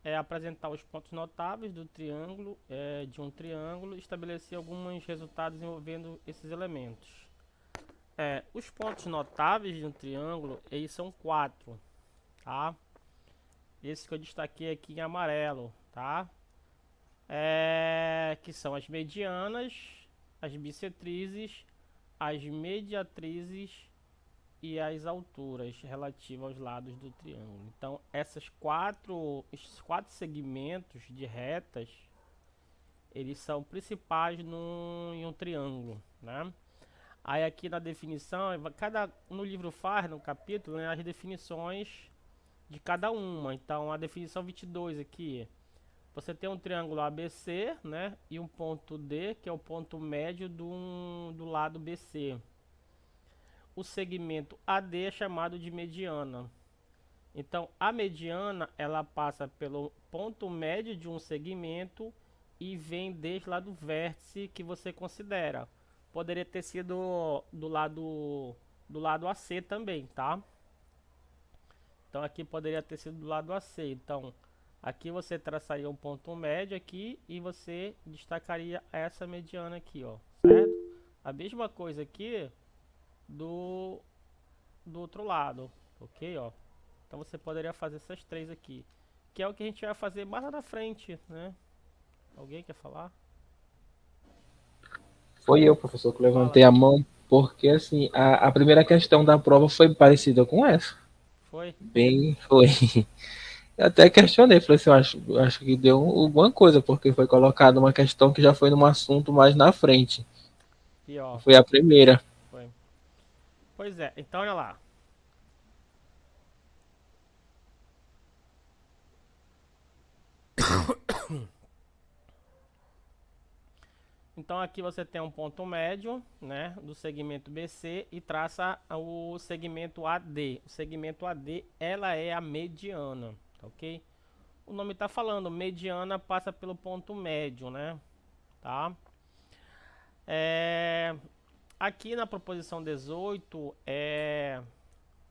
é apresentar os pontos notáveis do triângulo, de um triângulo, e estabelecer alguns resultados envolvendo esses elementos. Os pontos notáveis de um triângulo, eles são quatro, tá? Esse que eu destaquei aqui em amarelo, tá? Que são as medianas, as bissetrizes, as mediatrizes e as alturas relativas aos lados do triângulo. Então, esses quatro segmentos de retas, eles são principais em um triângulo, né? Aí aqui na definição, no livro faz, no capítulo, né, as definições de cada uma. Então, a definição 22 aqui, você tem um triângulo ABC, né, e um ponto D, que é o ponto médio do lado BC. O segmento AD é chamado de mediana. Então, a mediana, ela passa pelo ponto médio de um segmento e vem desde lá do vértice que você considera. Poderia ter sido do lado AC também, tá? Então, aqui poderia ter sido do lado AC. Então, aqui você traçaria um ponto médio aqui e você destacaria essa mediana aqui, ó, certo? A mesma coisa aqui do, do outro lado, ok, ó. Então você poderia fazer essas três aqui, que é o que a gente vai fazer mais lá na frente, né? Alguém quer falar? Foi eu, professor, que Fala levantei aí. a mão, porque assim, a primeira questão da prova foi parecida com essa. Foi? Bem, foi. Eu até questionei, falei assim, eu acho que deu alguma coisa, porque foi colocada uma questão que já foi num assunto mais na frente. Pior. Foi a primeira. Foi. Pois é, então olha lá. Então aqui você tem um ponto médio, né, do segmento BC e traça o segmento AD. O segmento AD, ela é a mediana, tá ok? O nome está falando, mediana passa pelo ponto médio, né? Tá? É, aqui na proposição 18,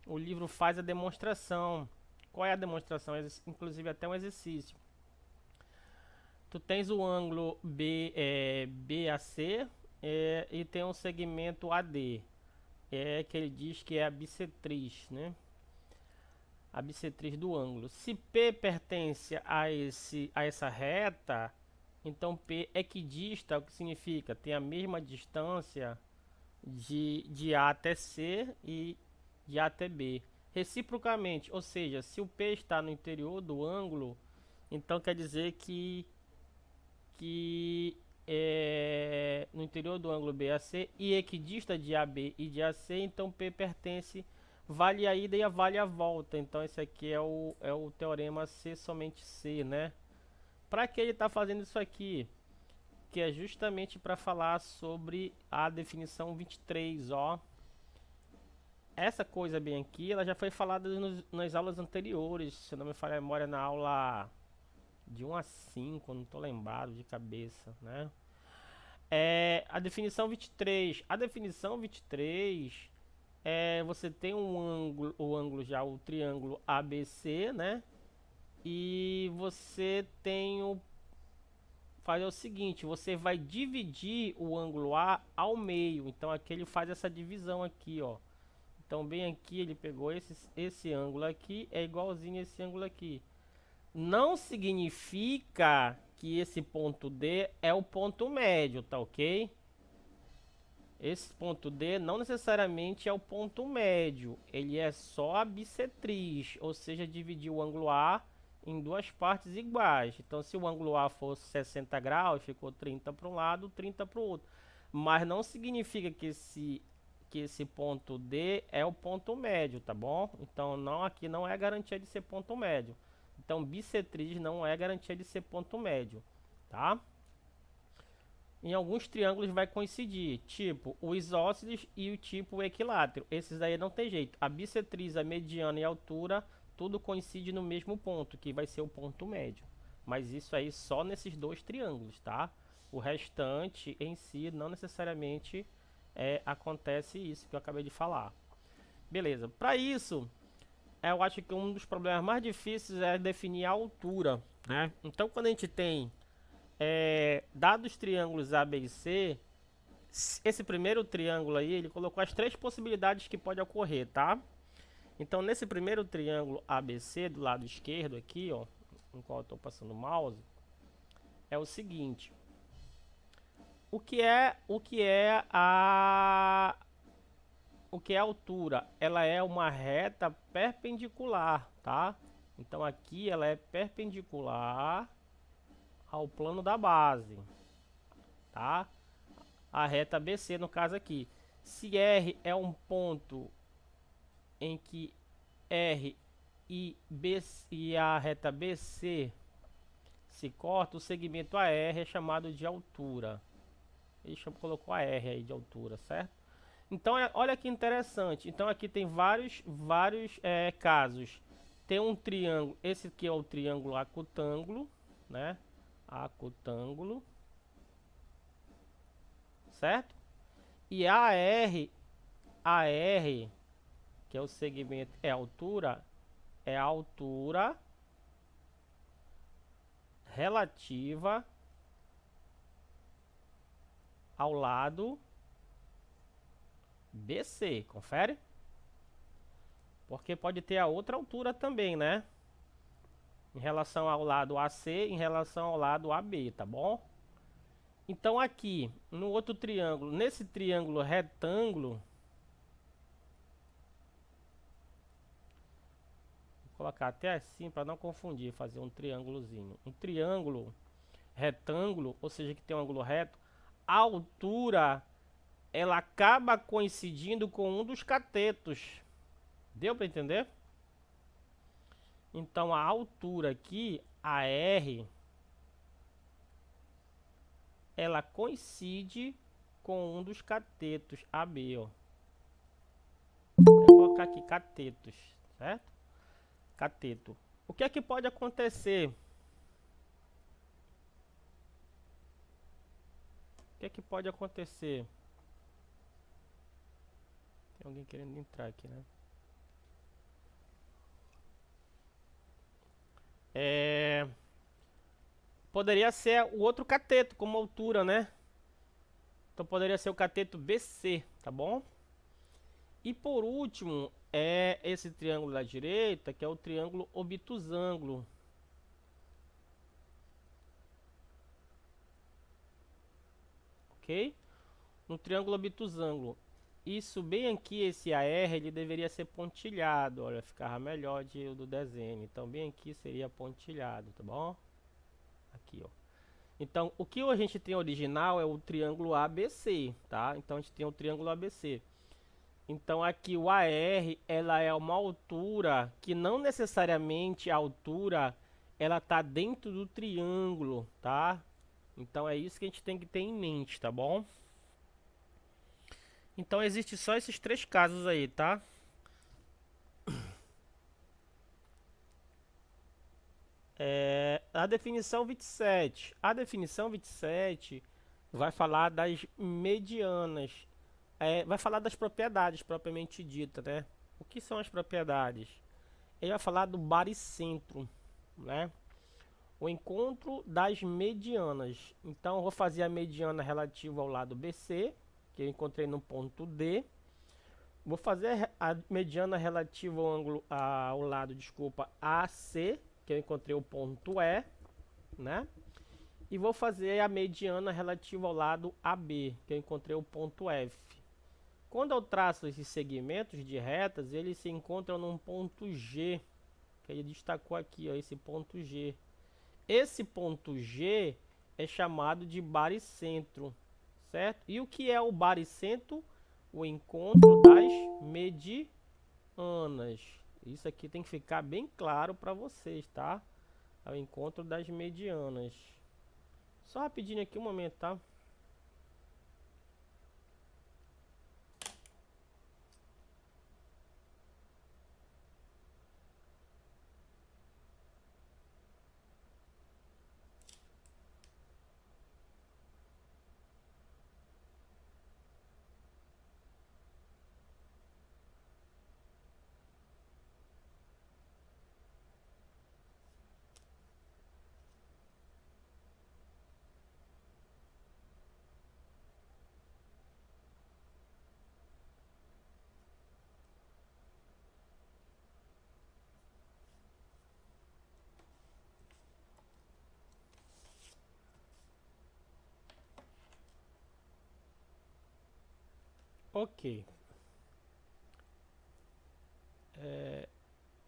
o livro faz a demonstração. Qual é a demonstração? Inclusive até um exercício. Tu tens o ângulo BAC e tem um segmento AD, que ele diz que é a bissetriz, né? A bissetriz do ângulo. Se P pertence a essa reta, então P é equidista, o que significa? Tem a mesma distância de A até C e de A até B. Reciprocamente, ou seja, se o P está no interior do ângulo, então quer dizer que no interior do ângulo BAC e equidista de AB e de AC, então P pertence, vale a ida e vale a volta. Então esse aqui é o teorema C somente C, né? Para que ele está fazendo isso aqui? Que é justamente para falar sobre a definição 23, ó. Essa coisa bem aqui, ela já foi falada nas aulas anteriores, se não me falha a memória, na aula de 1 a 5, não estou lembrado de cabeça, né? A definição 23. A definição 23 você tem o ângulo já, o triângulo ABC, né? E você tem fazer o seguinte, você vai dividir o ângulo A ao meio. Então aqui ele faz essa divisão aqui, ó. Então bem aqui ele pegou esse ângulo aqui, é igualzinho a esse ângulo aqui. Não significa que esse ponto D é o ponto médio, tá ok? Esse ponto D não necessariamente é o ponto médio, ele é só a bissetriz, ou seja, dividir o ângulo A em duas partes iguais. Então, se o ângulo A fosse 60 graus, ficou 30 para um lado, 30 para o outro. Mas não significa que esse ponto D é o ponto médio, tá bom? Então, aqui não é garantia de ser ponto médio. Então, bissetriz não é garantia de ser ponto médio, tá? Em alguns triângulos vai coincidir, tipo o isósceles e o tipo equilátero. Esses aí não tem jeito. A bissetriz, a mediana e a altura, tudo coincide no mesmo ponto, que vai ser o ponto médio. Mas isso aí só nesses dois triângulos, tá? O restante em si não necessariamente acontece isso que eu acabei de falar. Beleza. Para isso, eu acho que um dos problemas mais difíceis é definir a altura. né? Então, quando a gente tem dados triângulos A, B e C, esse primeiro triângulo aí, ele colocou as três possibilidades que pode ocorrer, tá? Então, nesse primeiro triângulo ABC, do lado esquerdo aqui, ó, no qual eu estou passando o mouse, é o seguinte. O que é a altura? Ela é uma reta perpendicular, tá? Então, aqui ela é perpendicular ao plano da base, tá? A reta BC, no caso aqui. Se R é um ponto em que R e a reta BC se corta, o segmento AR é chamado de altura. Ele colocou a R aí de altura, certo? Então, olha que interessante. Então, aqui tem vários casos. Tem um triângulo, esse aqui é o triângulo acutângulo, né? Acutângulo, certo? E AR, que é o segmento, é a altura relativa ao lado BC, confere? Porque pode ter a outra altura também, né? Em relação ao lado AC, em relação ao lado AB, tá bom? Então aqui, no outro triângulo, nesse triângulo retângulo, vou colocar até assim para não confundir, fazer um triângulozinho. Um triângulo retângulo, ou seja, que tem um ângulo reto, a altura ela acaba coincidindo com um dos catetos. Deu para entender? Então a altura aqui, a R, ela coincide com um dos catetos AB, ó. Vou colocar aqui catetos, certo? Cateto. O que é que pode acontecer? O que é que pode acontecer? Tem alguém querendo entrar aqui, né? Poderia ser o outro cateto como altura, né? Então poderia ser o cateto BC, tá bom? E por último, é esse triângulo da direita, que é o triângulo obtusângulo. Ok? No triângulo obtusângulo. Isso bem aqui, esse AR, ele deveria ser pontilhado. Olha, ficava melhor do desenho. Então bem aqui seria pontilhado, tá bom? Aqui, ó. Então, o que a gente tem original é o triângulo ABC, tá? Então a gente tem o triângulo ABC. Então aqui o AR, ela é uma altura que não necessariamente a altura ela tá dentro do triângulo, tá? Então é isso que a gente tem que ter em mente, tá bom? Então existe só esses três casos aí, tá? A definição 27. A definição 27 vai falar das medianas. Vai falar das propriedades propriamente dita, né? O que são as propriedades? Ele vai falar do baricentro, né? O encontro das medianas. Então, eu vou fazer a mediana relativa ao lado BC, que eu encontrei no ponto D. Vou fazer a mediana relativa ao lado, desculpa, AC, que eu encontrei o ponto E, né? E vou fazer a mediana relativa ao lado AB, que eu encontrei o ponto F. Quando eu traço esses segmentos de retas, eles se encontram num ponto G, que ele destacou aqui, ó, esse ponto G. Esse ponto G é chamado de baricentro, certo? E o que é o baricentro? O encontro das medianas. Isso aqui tem que ficar bem claro para vocês, tá? É o encontro das medianas. Só rapidinho aqui um momento, tá? Ok.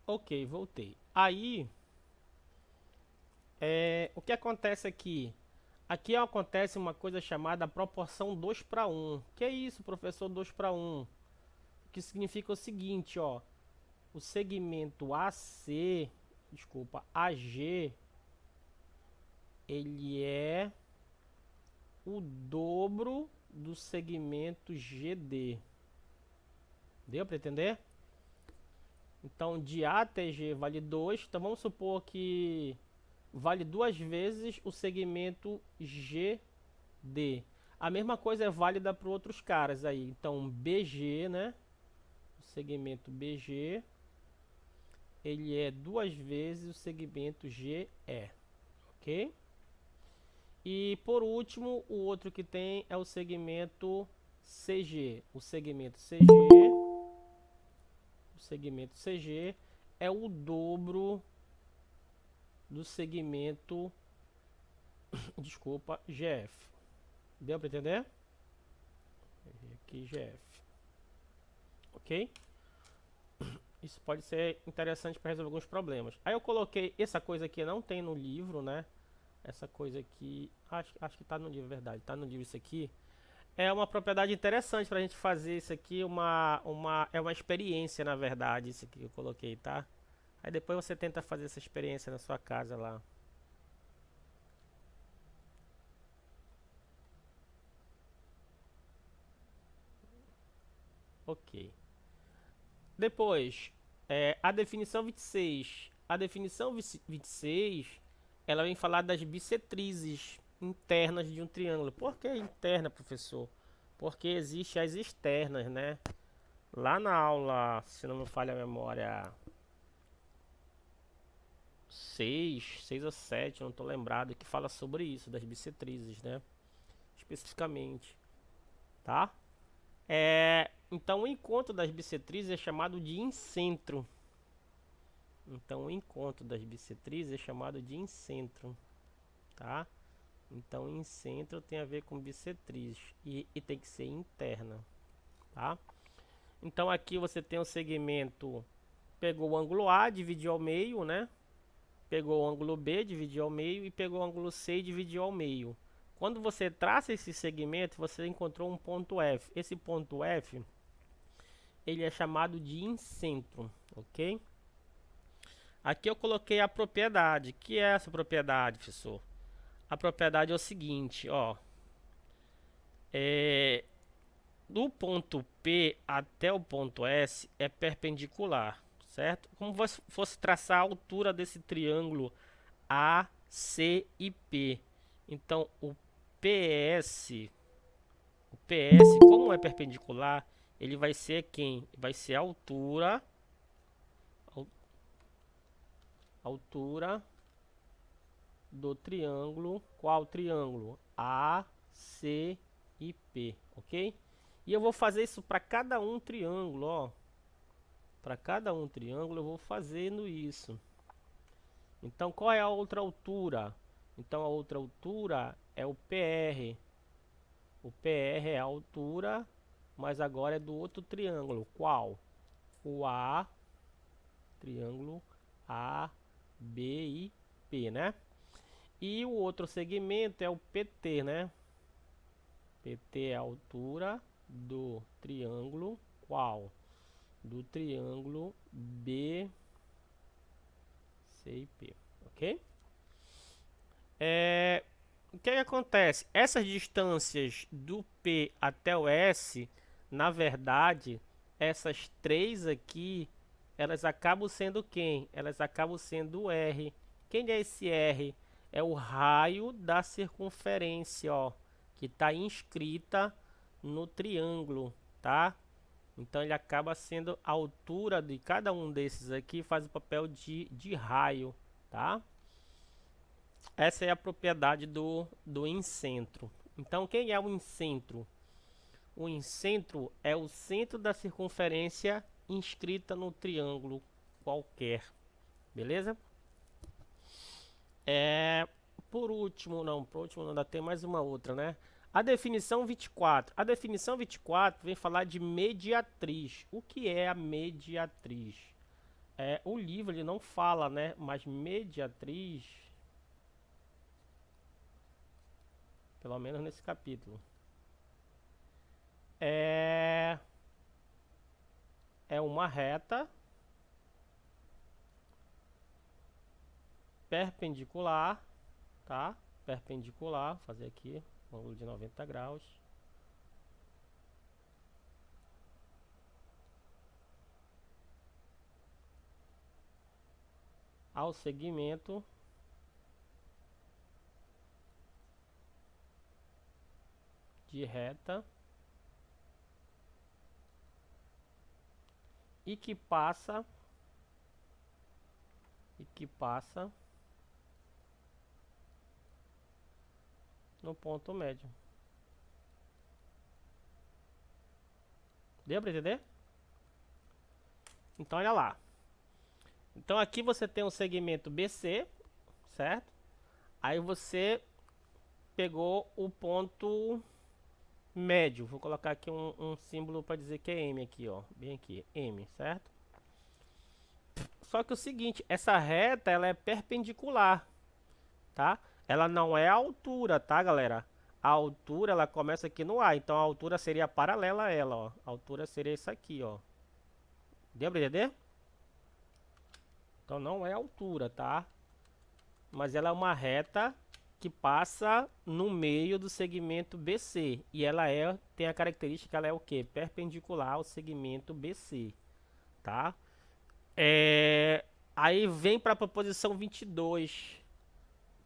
Ok, voltei. Aí, o que acontece aqui? Aqui acontece uma coisa chamada proporção 2 para 1. Que é isso, professor, 2 para 1? O que significa o seguinte, ó. O segmento AC, desculpa, AG, ele é o dobro do segmento GD. Deu para entender? Então, de A até G vale 2. Então, vamos supor que vale duas vezes o segmento GD. A mesma coisa é válida para outros caras aí. Então, BG, né? O segmento BG, ele é duas vezes o segmento GE, ok? E por último, o outro que tem é o segmento CG. O segmento CG é o dobro do segmento, desculpa, GF. Deu para entender? Aqui GF, ok? Isso pode ser interessante para resolver alguns problemas. Aí eu coloquei essa coisa aqui, não tem no livro, né? Essa coisa aqui, acho que está no livro, verdade, está no livro isso aqui. É uma propriedade interessante para a gente fazer isso aqui, é uma experiência, na verdade, isso aqui que eu coloquei, tá? Aí depois você tenta fazer essa experiência na sua casa lá. Ok. Depois, a definição 26. A definição 26, ela vem falar das bissetrizes internas de um triângulo. Por que interna, professor? Porque existem as externas, né? Lá na aula, se não me falha a memória, 6 ou 7, não estou lembrado, que fala sobre isso, das bissetrizes, né? Especificamente, tá? Então, o encontro das bissetrizes é chamado de incentro. Então, o encontro das bissetrizes é chamado de incentro, tá? Então, incentro tem a ver com bissetriz e tem que ser interna, tá? Então, aqui você tem o segmento, pegou o ângulo A, dividiu ao meio, né? Pegou o ângulo B, dividiu ao meio e pegou o ângulo C e dividiu ao meio. Quando você traça esse segmento, você encontrou um ponto F. Esse ponto F, ele é chamado de incentro, ok? Aqui eu coloquei a propriedade. Que é essa propriedade, professor? A propriedade é o seguinte, ó. Do ponto P até o ponto S é perpendicular, certo? Como se fosse traçar a altura desse triângulo A, C e P. Então, o PS, como é perpendicular, ele vai ser quem? Vai ser a altura do triângulo. Qual triângulo? A, C e P, ok? E eu vou fazer isso para cada um triângulo, ó. Para cada um triângulo eu vou fazendo isso. Então, qual é a outra altura? Então, a outra altura é o PR. O PR é a altura, mas agora é do outro triângulo. Qual? O A, triângulo A, B e P, né? E o outro segmento é o PT, né? PT é a altura do triângulo qual? Do triângulo B, C e P, ok? O que acontece? Essas distâncias do P até o S, na verdade, essas três aqui, elas acabam sendo quem? Elas acabam sendo o R. Quem é esse R? É o raio da circunferência, ó, que está inscrita no triângulo, tá? Então ele acaba sendo a altura de cada um desses aqui, faz o papel de raio, tá? Essa é a propriedade do incentro. Então, quem é o incentro? O incentro é o centro da circunferência inscrita no triângulo qualquer. Beleza? Por último, não, ainda tem mais uma outra, né? A definição 24. A definição 24 vem falar de mediatriz. O que é a mediatriz? O livro ele não fala, né? Mas mediatriz, pelo menos nesse capítulo, é uma reta perpendicular, tá? Perpendicular, vou fazer aqui um ângulo de 90 graus. Ao segmento de reta e que passa no ponto médio. Deu para entender? Então olha lá. Então aqui você tem um segmento BC, certo? Aí você pegou o ponto médio. Vou colocar aqui um símbolo para dizer que é M aqui, ó. Bem aqui, M, certo? Só que é o seguinte, essa reta ela é perpendicular, tá? Ela não é a altura, tá, galera? A altura ela começa aqui no A, então a altura seria paralela a ela, ó. A altura seria isso aqui, ó. Deu pra entender? Então não é altura, tá? Mas ela é uma reta que passa no meio do segmento BC. E ela tem a característica, ela é o que? Perpendicular ao segmento BC, tá? Aí vem para a proposição 22.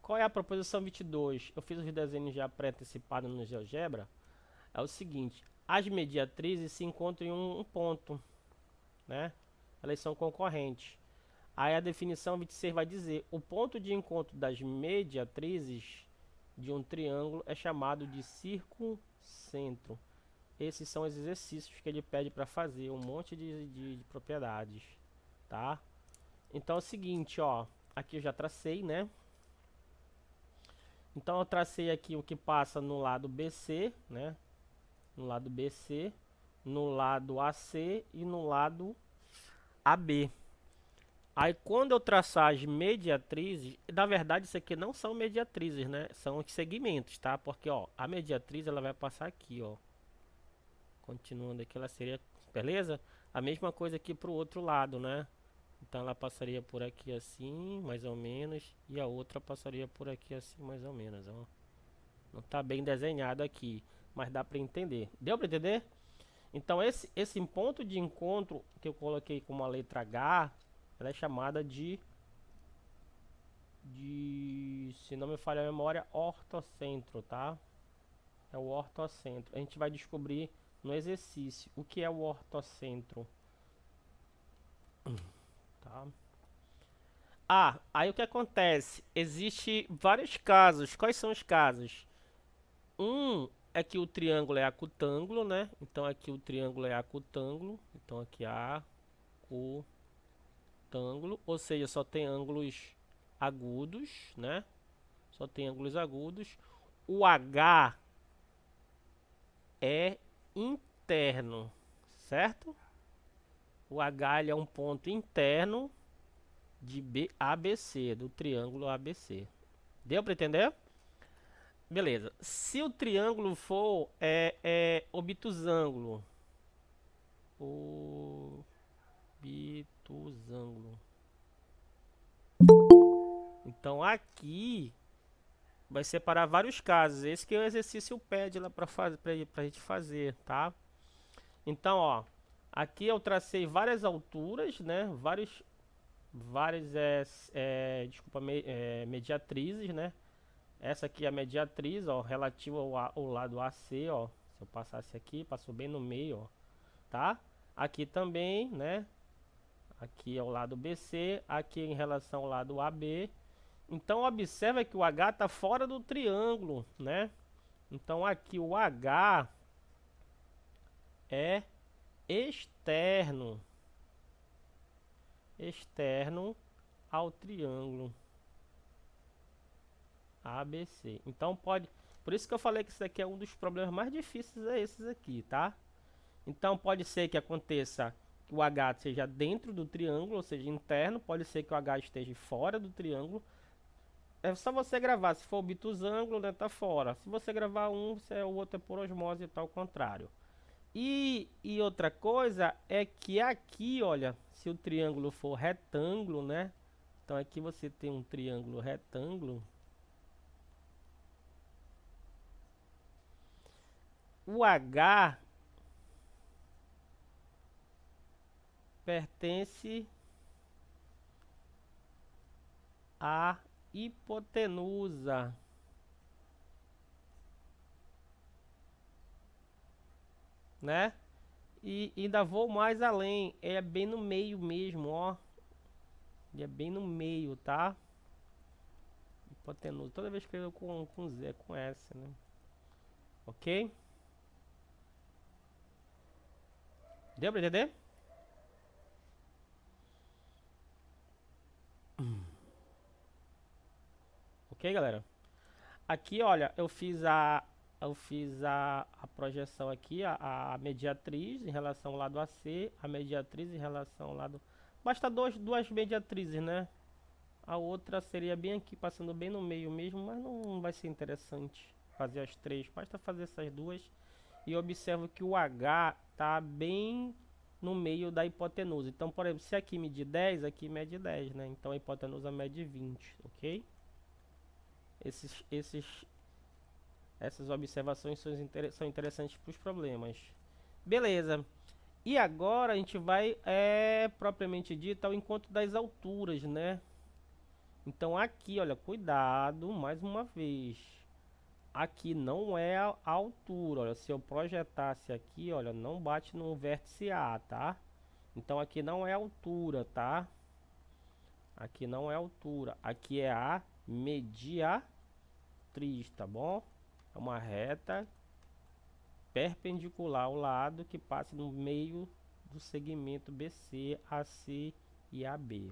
Qual é a proposição 22? Eu fiz os desenhos já pré-antecipados no GeoGebra. É o seguinte, as mediatrizes se encontram em um ponto, né? Elas são concorrentes. Aí a definição 26 vai dizer, o ponto de encontro das mediatrizes de um triângulo é chamado de circuncentro. Esses são os exercícios que ele pede para fazer, um monte de propriedades, tá? Então é o seguinte, ó, aqui eu já tracei, né? Então eu tracei aqui o que passa no lado BC, né? No lado BC, no lado AC e no lado AB. Aí quando eu traçar as mediatrizes, na verdade isso aqui não são mediatrizes, né? São os segmentos, tá? Porque, ó, a mediatriz ela vai passar aqui, ó. Continuando aqui, ela seria, beleza? A mesma coisa aqui pro outro lado, né? Então ela passaria por aqui assim, mais ou menos, e a outra passaria por aqui assim, mais ou menos, ó. Não tá bem desenhado aqui, mas dá para entender. Deu para entender? Então esse ponto de encontro que eu coloquei com uma letra H, ela é chamada de, se não me falha a memória, ortocentro, tá? É o ortocentro. A gente vai descobrir no exercício o que é o ortocentro, tá? Aí o que acontece? Existe vários casos. Quais são os casos? Um é que o triângulo é acutângulo, né? Então aqui o triângulo é acutângulo. Então aqui acutângulo, ou seja, só tem ângulos agudos, né? Só tem ângulos agudos. O H é interno, certo? O H ele é um ponto interno de ABC, do triângulo ABC. Deu para entender? Beleza. Se o triângulo for obtusângulo, então aqui vai separar vários casos. Esse que é o exercício pede lá para a gente fazer, tá? Então, ó, aqui eu tracei várias alturas, né? Várias mediatrizes, né? Essa aqui é a mediatriz, ó, relativa ao lado AC, ó. Se eu passasse aqui, passou bem no meio, ó, tá? Aqui também, né? Aqui é o lado BC, aqui em relação ao lado AB. Então observa que o H está fora do triângulo, né? Então aqui o H é externo ao triângulo ABC. Então Por isso que eu falei que isso aqui é um dos problemas mais difíceis, é esses aqui, tá? Então pode ser que aconteça que o H seja dentro do triângulo, ou seja, interno, pode ser que o H esteja fora do triângulo. É só você gravar, se for obtusângulo, né, tá fora. Se você gravar um, o outro é por osmose e tal, ao contrário. E outra coisa é que aqui, olha, se o triângulo for retângulo, né? Então aqui você tem um triângulo retângulo. O H pertence à hipotenusa, né? E ainda vou mais além, é bem no meio mesmo, ó. Ele é bem no meio, tá? Hipotenusa. Toda vez que eu escrevo com Z, com S, né? Ok? Deu pra entender? Ok, galera? Aqui, olha, eu fiz a projeção aqui, a mediatriz em relação ao lado AC, a mediatriz em relação ao lado... Basta duas mediatrizes, né? A outra seria bem aqui, passando bem no meio mesmo, mas não vai ser interessante fazer as três. Basta fazer essas duas. E observo que o H tá bem no meio da hipotenusa. Então, por exemplo, se aqui medir 10, aqui mede 10, né? Então a hipotenusa mede 20, ok? Essas observações são interessantes para os problemas. Beleza. E agora a gente vai, propriamente dito, ao encontro das alturas, né? Então aqui, olha, cuidado, mais uma vez. Aqui não é a altura, olha, se eu projetasse aqui, olha, não bate no vértice A, tá? Então aqui não é altura, tá? Aqui não é altura, aqui é a mediatriz, tá bom? É uma reta perpendicular ao lado que passa no meio do segmento BC, AC e AB.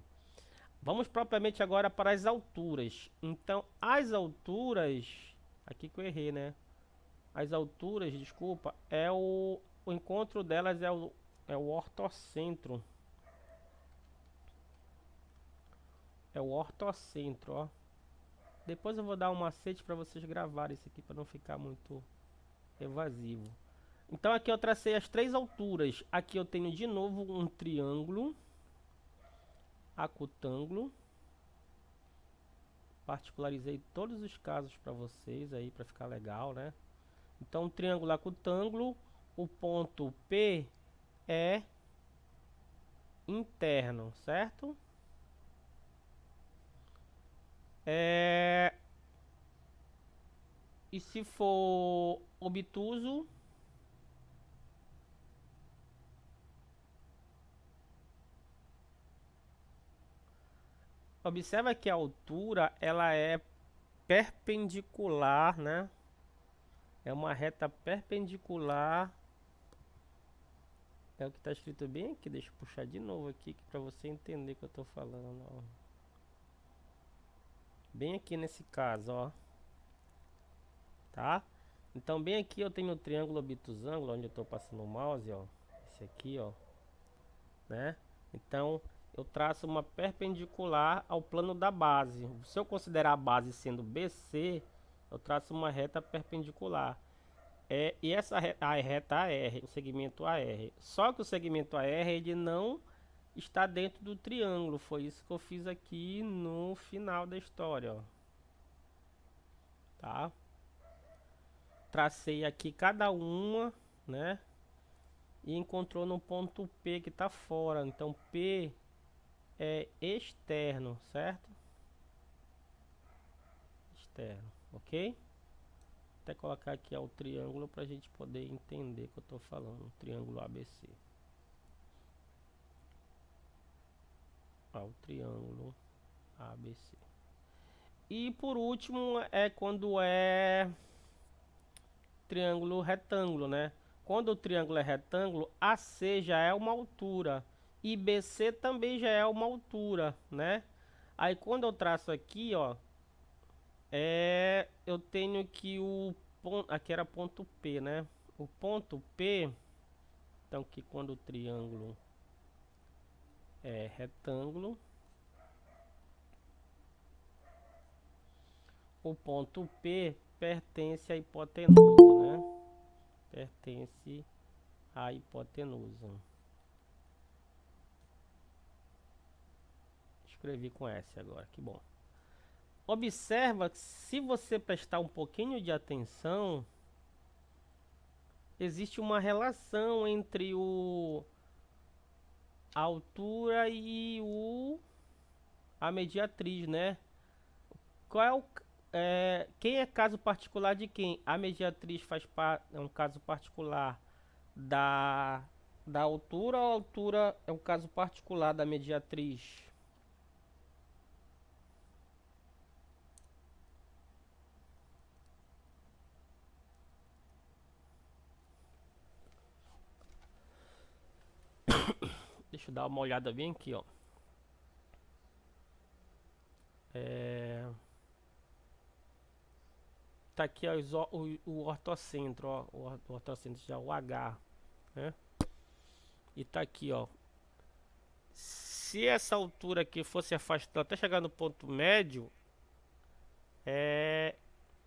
Vamos propriamente agora para as alturas. Então, as alturas... Aqui que eu errei, né? As alturas, desculpa, o encontro delas é o ortocentro. É o ortocentro, ó. Depois eu vou dar um macete para vocês gravarem isso aqui para não ficar muito evasivo. Então aqui eu tracei as três alturas. Aqui eu tenho de novo um triângulo acutângulo. Particularizei todos os casos para vocês aí para ficar legal, né? Então um triângulo acutângulo, o ponto P é interno, certo? E se for obtuso, observa que a altura ela é perpendicular, né? É uma reta perpendicular. É o que está escrito bem aqui. Deixa eu puxar de novo aqui para você entender o que eu estou falando. Ó. Bem aqui nesse caso, ó. Tá? Então bem aqui eu tenho o triângulo obtusângulo, onde eu estou passando o mouse, ó. Esse aqui, ó. Né? Então eu traço uma perpendicular ao plano da base. Se eu considerar a base sendo BC, eu traço uma reta perpendicular. E essa a reta AR, o segmento AR. Só que o segmento AR ele não está dentro do triângulo. Foi isso que eu fiz aqui no final da história, ó. Tá? Tracei aqui cada uma, né? E encontrou no ponto P que está fora. Então P é externo, certo? Externo, ok? Até colocar aqui o triângulo para a gente poder entender o que eu estou falando. O triângulo ABC. O triângulo ABC. E por último é quando é triângulo retângulo, né? Quando o triângulo é retângulo, AC já é uma altura e BC também já é uma altura, né? Aí quando eu traço aqui, ó, Eu tenho que o ponto, aqui era ponto P, né? O ponto P, então que quando o triângulo é retângulo, o ponto P pertence à hipotenusa, né? Pertence à hipotenusa. Escrevi com S agora, que bom. Observa que se você prestar um pouquinho de atenção, existe uma relação entre a altura e a mediatriz, né? Qual é quem é caso particular de quem? A mediatriz é um caso particular da, da altura, ou a altura é um caso particular da mediatriz? Deixa eu dar uma olhada bem aqui, ó. Tá aqui ó, o ortocentro, ó, o ortocentro já é o H, né? E tá aqui, ó. Se essa altura aqui fosse afastada até chegar no ponto médio,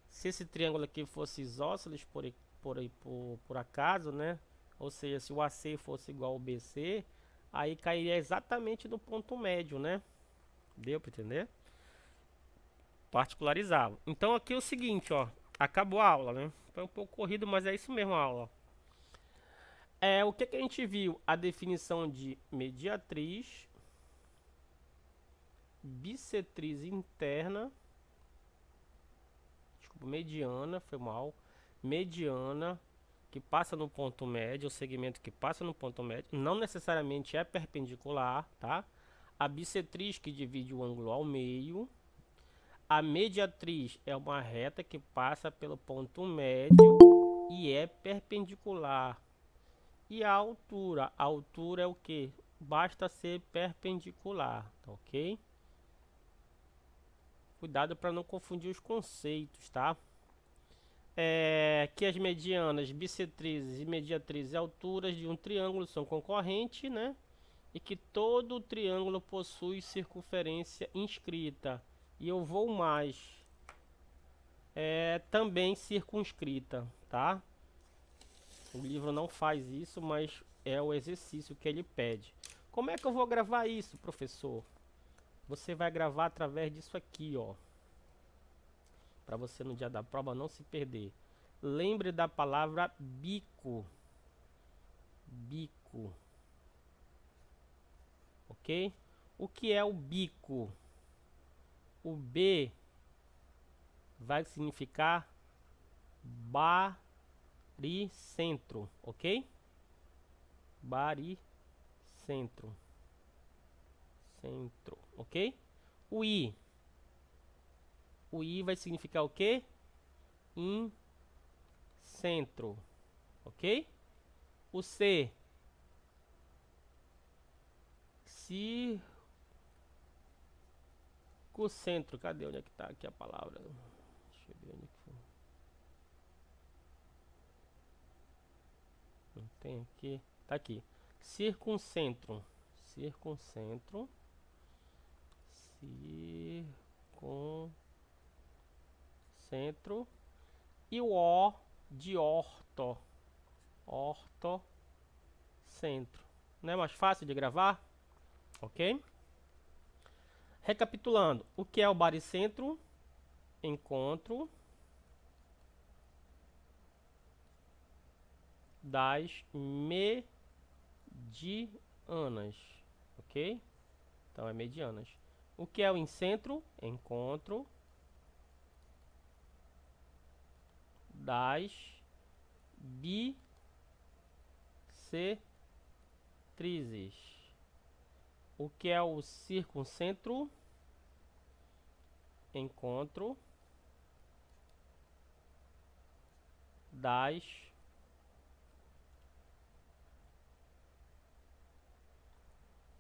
se esse triângulo aqui fosse isósceles por acaso, né? Ou seja, se o AC fosse igual ao BC, aí cairia exatamente no ponto médio, né? Deu para entender? Particularizava. Então aqui é o seguinte, ó. Acabou a aula, né? Foi um pouco corrido, mas é isso mesmo a aula. O que a gente viu? A definição de mediatriz, bissetriz interna, desculpa, mediana, foi mal, mediana, que passa no ponto médio, o segmento que passa no ponto médio, não necessariamente é perpendicular, tá? A bissetriz que divide o ângulo ao meio, a mediatriz é uma reta que passa pelo ponto médio e é perpendicular. E a altura é o que? Basta ser perpendicular, tá ok? Cuidado para não confundir os conceitos, tá? Que as medianas, bissetrizes e mediatrizes alturas de um triângulo são concorrentes, né? E que todo triângulo possui circunferência inscrita. E eu vou mais, também circunscrita, tá? O livro não faz isso, mas é o exercício que ele pede. Como é que eu vou gravar isso, professor? Você vai gravar através disso aqui, ó. Para você no dia da prova não se perder. Lembre da palavra bico. Bico. Ok? O que é o bico? O B vai significar baricentro, ok? Baricentro. Centro, ok? O I. O I vai significar o quê? Centro, ok? O C. Circuncentro. Cadê? Onde é que tá aqui a palavra? Deixa eu ver onde é que foi. Não tem aqui. Tá aqui. Circuncentro. Circuncentro. Circuncentro. E o O de orto. Ortocentro. Não é mais fácil de gravar? Ok? Recapitulando. O que é o baricentro? Encontro das medianas, ok? Então é medianas. O que é o incentro? Encontro das bissetrizes. O que é o circuncentro? Encontro das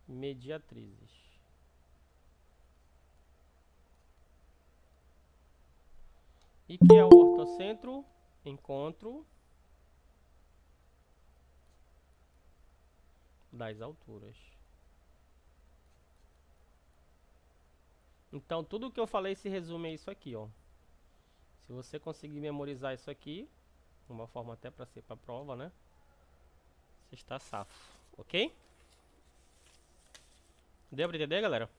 mediatrizes. E que é o ortocentro? Encontro das alturas. Então tudo que eu falei se resume a isso aqui, ó. Se você conseguir memorizar isso aqui, uma forma até para ser para prova, né? Você está safo, ok? Deu para entender, galera?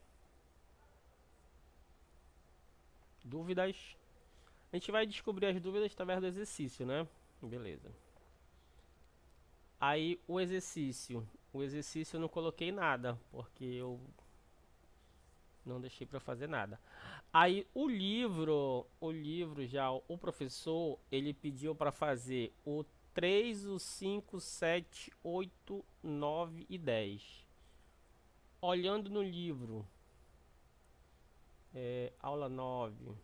Dúvidas? A gente vai descobrir as dúvidas através do exercício, né? Beleza. Aí o exercício eu não coloquei nada, porque eu não deixei para fazer nada. Aí o livro já, o professor, ele pediu para fazer o 3, o 5, 7, 8, 9 e 10. Olhando no livro, aula 9.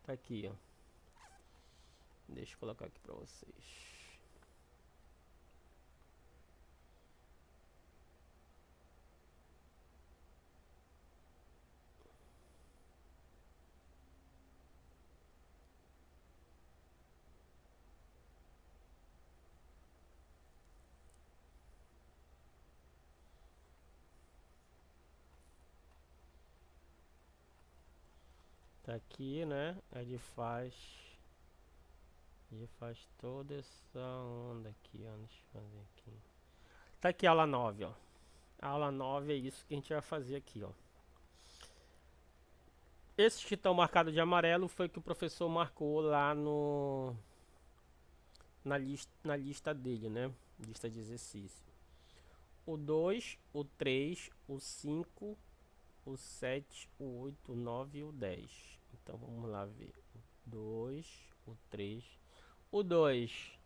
Tá aqui, ó. Deixa eu colocar aqui para vocês. Tá aqui, né? Ele faz toda essa onda aqui, ó. Deixa eu fazer aqui. Tá aqui a aula 9, ó. A aula 9 é isso que a gente vai fazer aqui, ó. Esses que estão marcados de amarelo foi que o professor marcou lá no na lista dele, né? Lista de exercício. O 2, o 3, o 5, o 7, o 8, o 9 e o 10. Então vamos lá ver. O 2, o 3. O 2.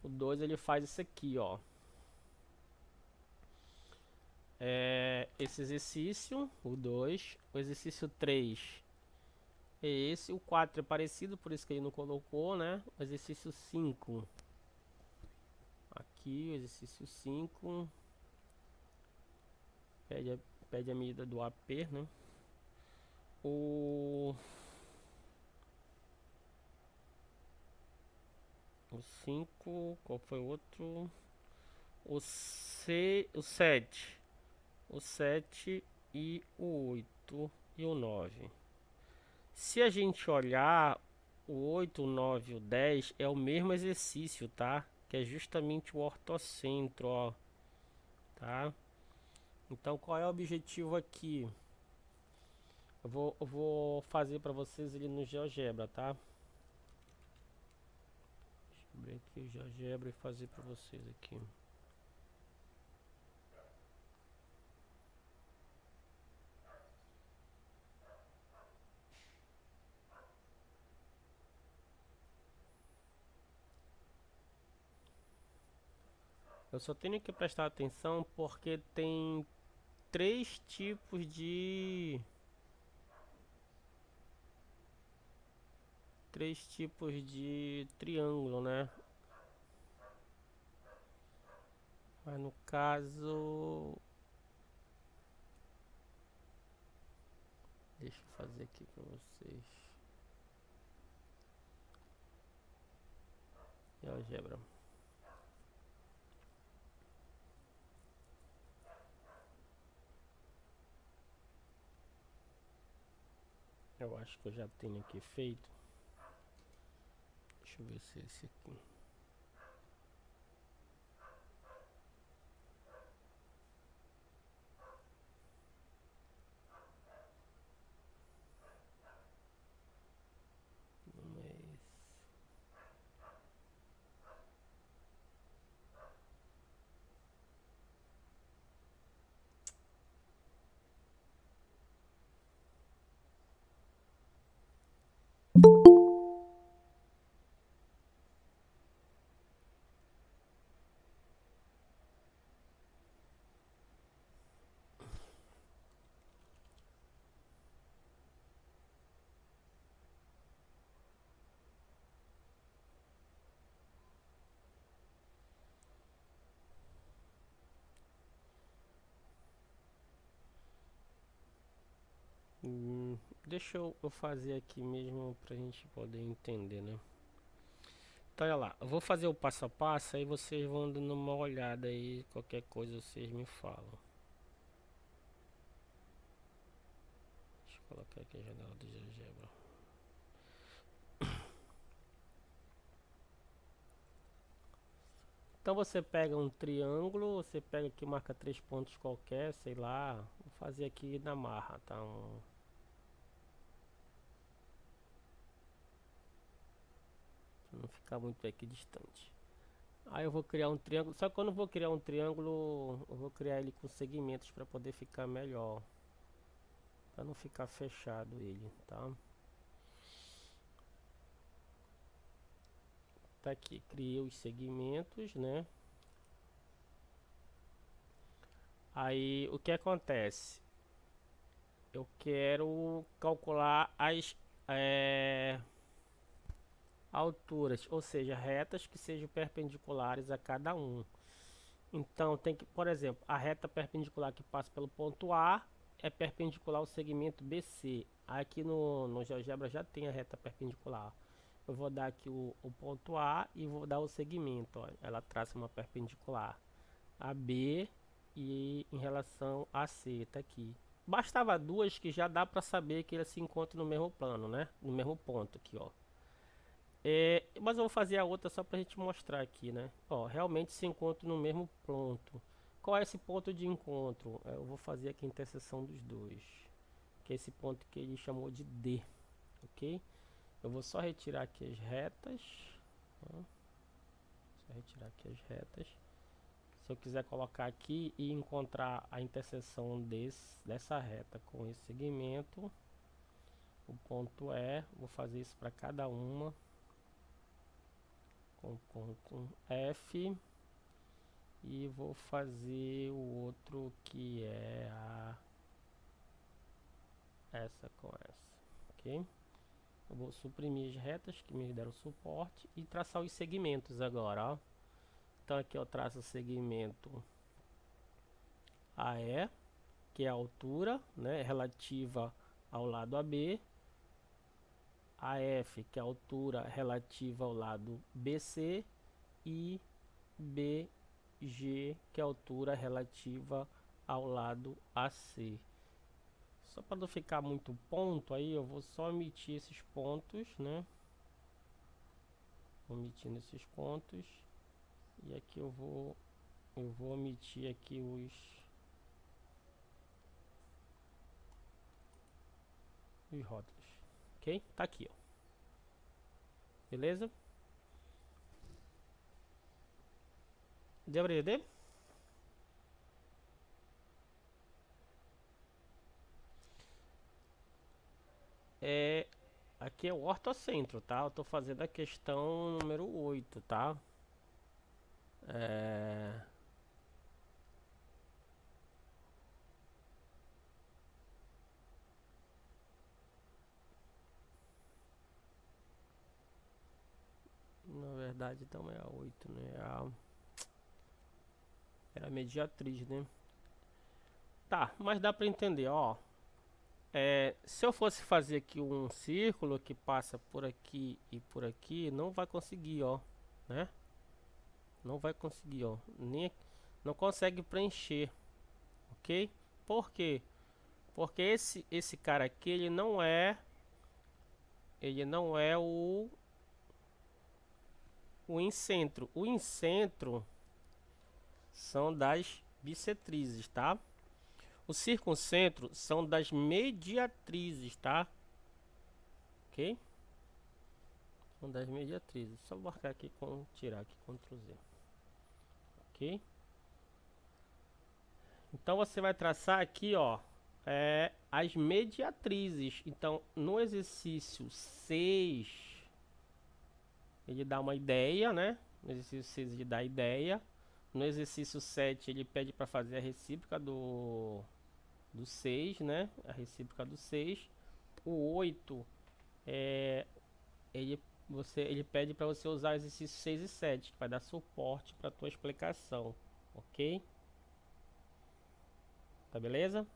O 2 ele faz isso aqui, ó. Esse exercício, o 2. O exercício 3 é esse. O 4 é parecido, por isso que ele não colocou, né? O exercício 5. Aqui, o exercício 5. Pede a medida do AP, né? O 5, qual foi o outro? O 7. O 7 e o 8 e o 9. Se a gente olhar, o 8, o 9 e o 10 é o mesmo exercício, tá? Que é justamente o ortocentro, ó. Tá? Então qual é o objetivo aqui? Eu vou fazer para vocês ele no GeoGebra, tá? Deixa eu abrir aqui o GeoGebra e fazer para vocês aqui. Eu só tenho que prestar atenção porque tem três tipos de triângulo, né? Mas no caso, deixa eu fazer aqui para vocês. GeoGebra. Eu acho que eu já tenho aqui feito. Deixa eu ver se é esse aqui. Não é esse. Deixa eu fazer aqui mesmo pra gente poder entender, né? Então, olha lá, eu vou fazer o passo a passo, aí vocês vão dando uma olhada aí, qualquer coisa vocês me falam. Deixa eu colocar aqui a janela do GeoGebra. Então você pega um triângulo, você pega aqui, marca 3 pontos qualquer, sei lá, vou fazer aqui na marra, tá? Pra não ficar muito aqui distante. Aí eu vou criar um triângulo, só que quando eu vou criar um triângulo, eu vou criar ele com segmentos para poder ficar melhor, para não ficar fechado ele, tá? Tá aqui, criei os segmentos, né? Aí o que acontece? Eu quero calcular as alturas, ou seja, retas que sejam perpendiculares a cada um. Então tem que, por exemplo, a reta perpendicular que passa pelo ponto A é perpendicular ao segmento BC. Aqui no GeoGebra já tem a reta perpendicular. Eu vou dar aqui o ponto A e vou dar o segmento. Ó. Ela traça uma perpendicular a B e em relação a C, tá aqui. Bastava duas que já dá para saber que eles se encontram no mesmo plano, né? No mesmo ponto aqui, ó. Mas eu vou fazer a outra só pra gente mostrar aqui, né? Ó, realmente se encontram no mesmo ponto. Qual é esse ponto de encontro? Eu vou fazer aqui a interseção dos dois, que é esse ponto que ele chamou de D, ok? Eu vou só retirar aqui as retas, ó, só retirar aqui as retas. Se eu quiser colocar aqui e encontrar a interseção dessa reta com esse segmento, o ponto E, vou fazer isso para cada uma. Com ponto F e vou fazer o outro que é essa com essa, ok? Eu vou suprimir as retas que me deram suporte e traçar os segmentos agora, ó. Então aqui eu traço o segmento AE, que é a altura, né, relativa ao lado AB, AF, que é a altura relativa ao lado BC, e BG, que é a altura relativa ao lado AC. Só para não ficar muito ponto aí, eu vou só omitir esses pontos, né? Omitindo esses pontos. E aqui eu vou omitir aqui os rótulos. Ok? Tá aqui, ó. Beleza? Deu pra entender? Aqui é o ortocentro, tá? Eu tô fazendo a questão número 8, tá? Na verdade, então é a 8, né? Era a mediatriz, né? Tá, mas dá pra entender, ó. Se eu fosse fazer aqui um círculo que passa por aqui e por aqui, não vai conseguir, ó, né? Não vai conseguir, ó, nem não consegue preencher, ok? Por quê? Porque esse cara aqui ele não é o incentro. O incentro são das bissetrizes, tá? O circuncentro são das mediatrizes, tá? Ok? São das mediatrizes. Só marcar aqui com tirar aqui Ctrl Z. Ok? Então você vai traçar aqui, ó, as mediatrizes. Então, no exercício 6, ele dá uma ideia, né? No exercício 6 ele dá a ideia. No exercício 7 ele pede para fazer a recíproca do 6, né? A recíproca do 6. O 8 ele pede para você usar exercícios 6 e 7, que vai dar suporte para a tua explicação, ok? Tá beleza?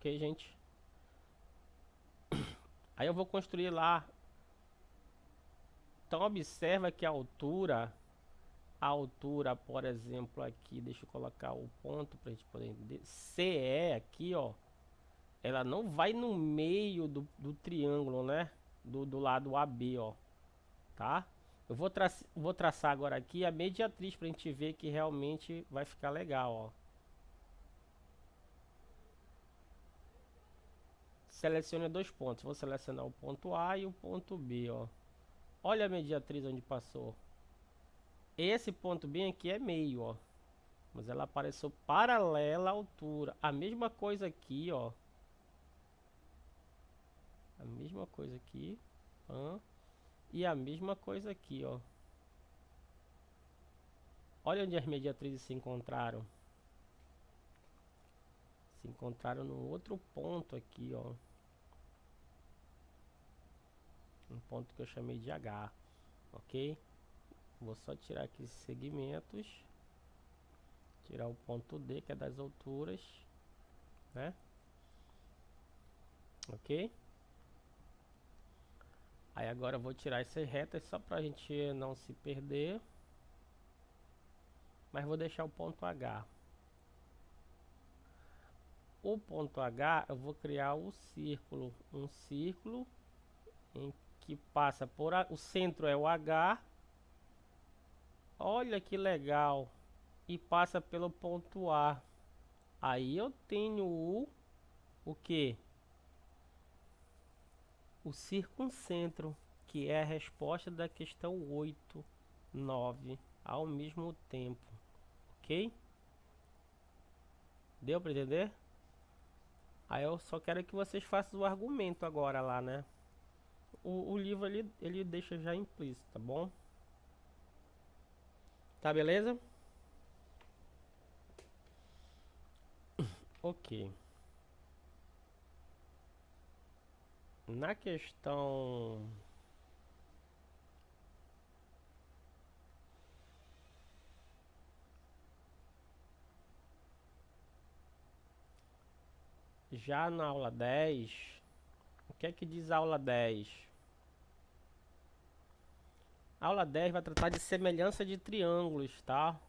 Ok, gente? Aí eu vou construir lá. Então observa que a altura, por exemplo, aqui, deixa eu colocar o ponto pra gente poder entender. CE aqui, ó, ela não vai no meio do triângulo, né? Do lado AB, ó, tá? Eu vou traçar agora aqui a mediatriz pra gente ver que realmente vai ficar legal, ó. Selecione dois pontos. Vou selecionar o ponto A e o ponto B, ó. Olha a mediatriz onde passou. Esse ponto bem aqui é meio, ó. Mas ela apareceu paralela à altura. A mesma coisa aqui, ó. A mesma coisa aqui. E a mesma coisa aqui, ó. Olha onde as mediatrizes se encontraram. Se encontraram no outro ponto aqui, ó. Um ponto que eu chamei de H. Ok? Vou só tirar aqui esses segmentos. Tirar o ponto D, que é das alturas. Né? Ok? Aí agora eu vou tirar essas retas só pra gente não se perder. Mas vou deixar o ponto H. O ponto H eu vou criar o círculo. Um círculo em que passa por... O centro é o H. Olha que legal. E passa pelo ponto A. Aí eu tenho o que? O circuncentro, que é a resposta da questão 8, 9, ao mesmo tempo. Ok? Deu para entender? Aí eu só quero que vocês façam o argumento agora lá, né? O livro ele deixa já implícito, tá bom? Tá beleza? Ok. Na questão... Já na aula 10, o que é que diz a aula 10? A aula 10 vai tratar de semelhança de triângulos, tá?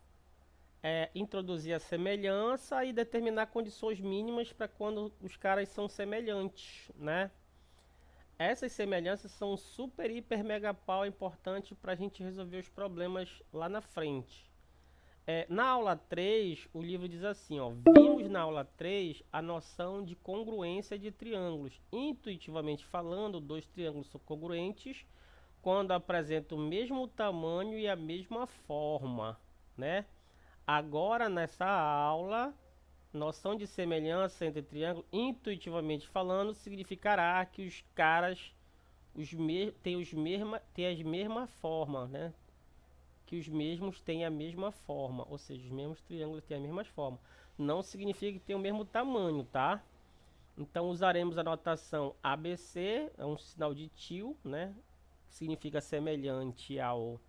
Introduzir a semelhança e determinar condições mínimas para quando os caras são semelhantes, né? Essas semelhanças são super, hiper, mega pau importante para a gente resolver os problemas lá na frente. Na aula 3, o livro diz assim, ó, vimos na aula 3 a noção de congruência de triângulos. Intuitivamente falando, dois triângulos são congruentes quando apresentam o mesmo tamanho e a mesma forma, né? Agora, nessa aula, noção de semelhança entre triângulos, intuitivamente falando, significará que os caras têm as mesmas formas, né? Que os mesmos têm a mesma forma, ou seja, os mesmos triângulos têm a mesma forma. Não significa que tem o mesmo tamanho, tá? Então usaremos a notação ABC, é um sinal de tio, né? Que significa semelhante ao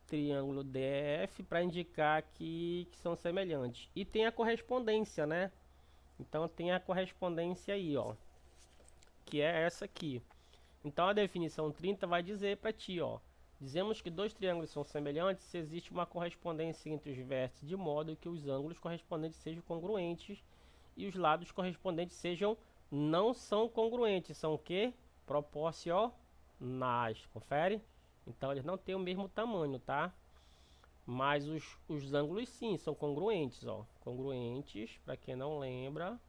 triângulo DF para indicar que são semelhantes. E tem a correspondência, né? Então tem a correspondência aí, ó, que é essa aqui. Então a definição 30 vai dizer para ti, ó, dizemos que dois triângulos são semelhantes se existe uma correspondência entre os vértices de modo que os ângulos correspondentes sejam congruentes e os lados correspondentes não são congruentes, são o que? Proporcionais, confere? Então eles não têm o mesmo tamanho, tá? Mas os ângulos sim, são congruentes, ó. Congruentes, para quem não lembra,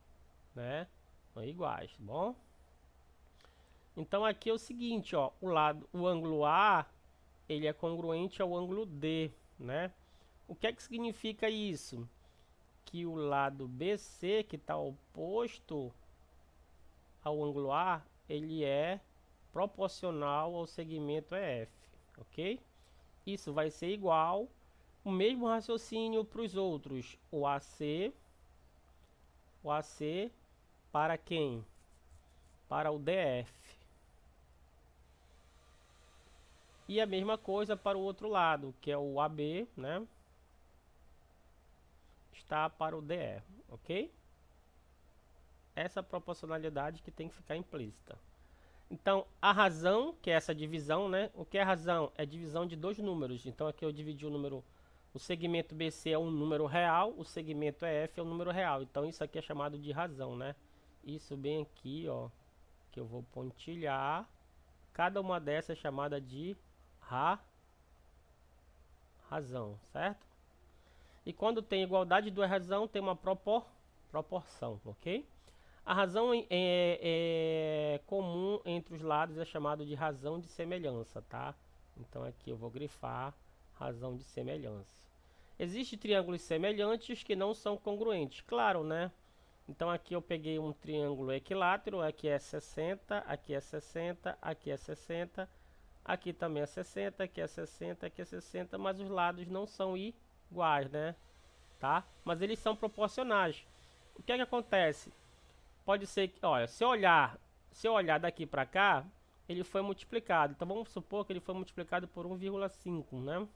né? São iguais, tá bom? Então aqui é o seguinte, ó, o ângulo A, ele é congruente ao ângulo D, né? O que é que significa isso? Que o lado BC, que está oposto ao ângulo A, ele é proporcional ao segmento EF, ok? Isso vai ser igual, o mesmo raciocínio para os outros, o AC para quem? Para o DF. E a mesma coisa para o outro lado, que é o AB, né? Está para o DE, ok? essa proporcionalidade que tem que ficar implícita. Então, a razão, que é essa divisão, né? O que é razão? É divisão de dois números. Então, aqui eu dividi o número... O segmento BC é um número real, o segmento EF é um número real. Então, isso aqui é chamado de razão, né? Isso bem aqui, ó, que eu vou pontilhar. Cada uma dessas é chamada de razão, certo? E quando tem igualdade de duas razões, tem uma proporção, ok? A razão comum entre os lados é chamado de razão de semelhança, tá? Então aqui eu vou grifar razão de semelhança. Existem triângulos semelhantes que não são congruentes, claro, né? Então aqui eu peguei um triângulo equilátero, aqui é 60, aqui é 60, aqui é 60, aqui também é 60, aqui é 60, aqui é 60, mas os lados não são iguais, né? Tá? Mas eles são proporcionais. O que é que acontece? Pode ser que, olha, se eu olhar daqui para cá, ele foi multiplicado. Então vamos supor que ele foi multiplicado por 1,5, né?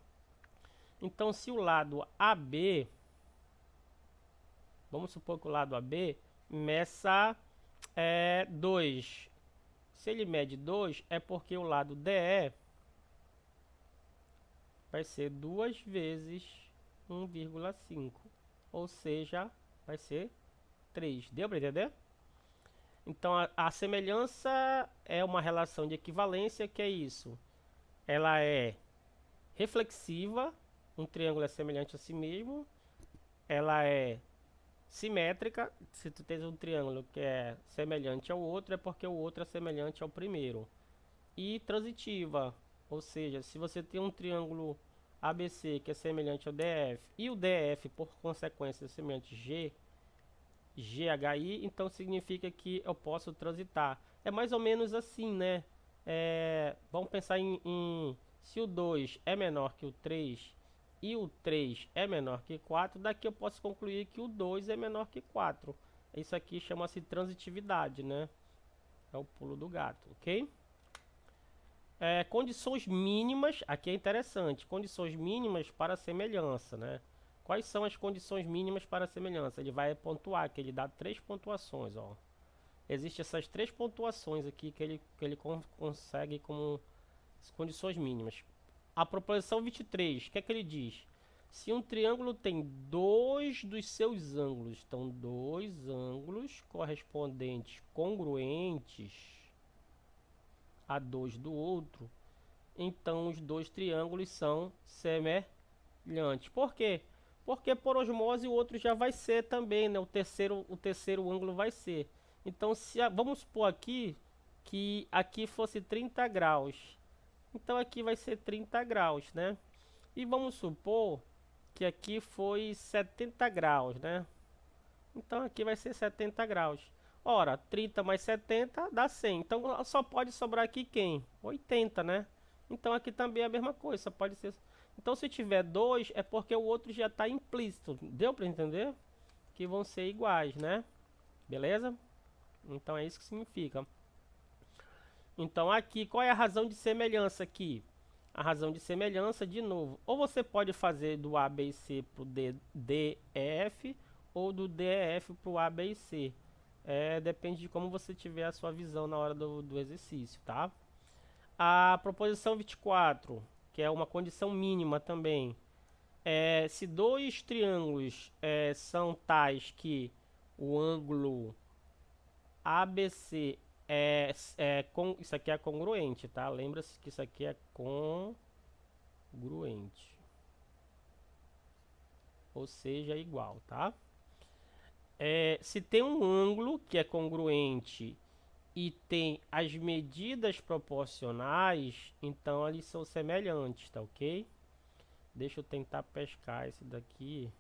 Então se o lado AB, vamos supor que o lado AB meça 2. Se ele mede 2, é porque o lado DE vai ser 2 vezes 1,5. Ou seja, vai ser 3. Deu para entender? Então a semelhança é uma relação de equivalência, que é isso. Ela é reflexiva, um triângulo é semelhante a si mesmo. Ela é simétrica, se tu tens um triângulo que é semelhante ao outro, é porque o outro é semelhante ao primeiro. E transitiva, ou seja, se você tem um triângulo ABC que é semelhante ao DF, e o DF, por consequência, é semelhante GHI, então significa que eu posso transitar. É mais ou menos assim, né? Vamos pensar se o 2 é menor que o 3 e o 3 é menor que 4, daqui eu posso concluir que o 2 é menor que 4. Isso aqui chama-se transitividade, né? É o pulo do gato, ok? Condições mínimas, aqui é interessante, condições mínimas para semelhança, né? Quais são as condições mínimas para semelhança? Ele vai pontuar, que ele dá 3 pontuações, ó. Existem essas 3 pontuações aqui que ele consegue como condições mínimas. A proposição 23, o que é que ele diz? Se um triângulo tem dois dos seus ângulos, então dois ângulos correspondentes congruentes a dois do outro, então os dois triângulos são semelhantes. Por quê? Porque por osmose o outro já vai ser também, né? O terceiro ângulo vai ser. Então, vamos supor aqui que aqui fosse 30 graus. Então aqui vai ser 30 graus, né? E vamos supor que aqui foi 70 graus, né? Então aqui vai ser 70 graus. Ora, 30 mais 70 dá 100. Então só pode sobrar aqui quem? 80, né? Então aqui também é a mesma coisa, só pode ser... Então se tiver 2 é porque o outro já está implícito. Deu para entender? Que vão ser iguais, né? Beleza? Então é isso que significa. Então aqui, qual é a razão de semelhança aqui? A razão de semelhança, de novo, ou você pode fazer do A, B e C para o DEF, ou do DEF para o A, B e C. Depende de como você tiver a sua visão na hora do exercício, tá? A proposição 24, que é uma condição mínima também. Se dois triângulos são tais que o ângulo ABC isso aqui é congruente, tá? Lembra-se que isso aqui é congruente. Ou seja, igual, tá? Se tem um ângulo que é congruente e tem as medidas proporcionais, então eles são semelhantes, tá ok? Deixa eu tentar pescar esse daqui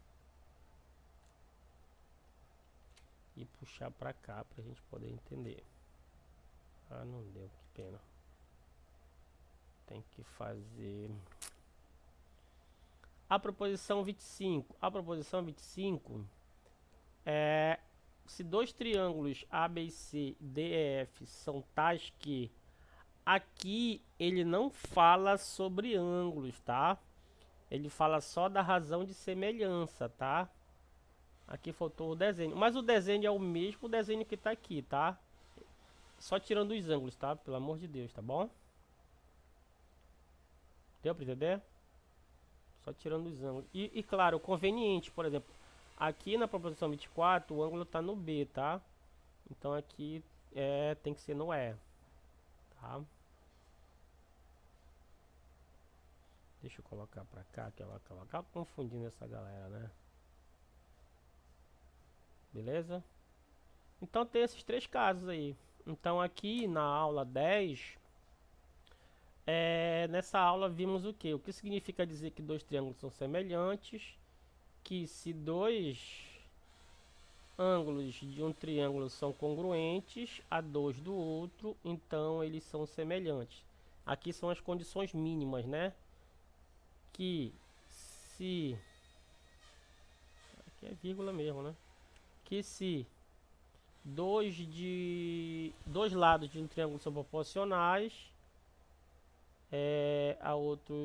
e puxar pra cá pra gente poder entender. Ah, não deu, que pena. Tem que fazer a proposição 25. A proposição 25 se dois triângulos ABC, DEF são tais que aqui ele não fala sobre ângulos, tá? Ele fala só da razão de semelhança, tá? Aqui faltou o desenho. Mas o desenho é o mesmo desenho que tá aqui, tá? Só tirando os ângulos, tá? Pelo amor de Deus, tá bom? Deu pra entender? Só tirando os ângulos. E claro, conveniente, por exemplo, aqui na proposição 24, o ângulo tá no B, tá? Então aqui tem que ser no E, tá? Deixa eu colocar pra cá, que ela acaba confundindo essa galera, né? Beleza? Então tem esses três casos aí. Então aqui na aula 10, nessa aula vimos o que? O que significa dizer que dois triângulos são semelhantes, que se dois ângulos de um triângulo são congruentes a dois do outro, então eles são semelhantes. Aqui são as condições mínimas, né? Que se... Aqui é vírgula mesmo, né? Que se dois lados de um triângulo são proporcionais a outro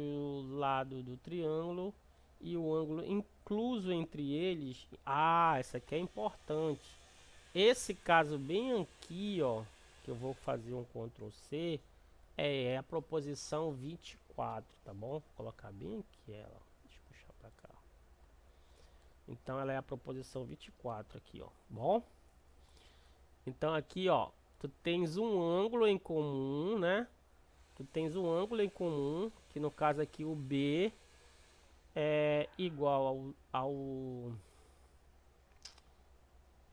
lado do triângulo e o ângulo incluso entre eles. Essa aqui é importante. Esse caso bem aqui, ó, que eu vou fazer um Ctrl C, é a proposição 24, tá bom? Vou colocar bem aqui ela. Deixa eu puxar pra cá. Então ela é a proposição 24 aqui, ó. Bom? Então aqui, ó, tu tens um ângulo em comum, né? Tu tens um ângulo em comum, que no caso aqui o B é igual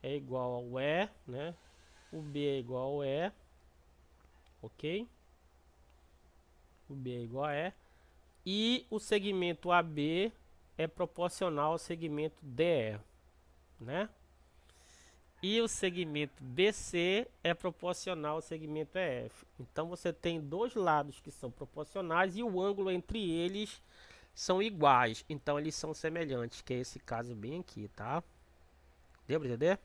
é igual ao E, né? O B é igual ao E, ok? O B é igual a E. E o segmento AB é proporcional ao segmento DE, né? E o segmento BC é proporcional ao segmento EF. Então você tem dois lados que são proporcionais e o ângulo entre eles são iguais. Então eles são semelhantes, que é esse caso bem aqui, tá? Deu pra entender?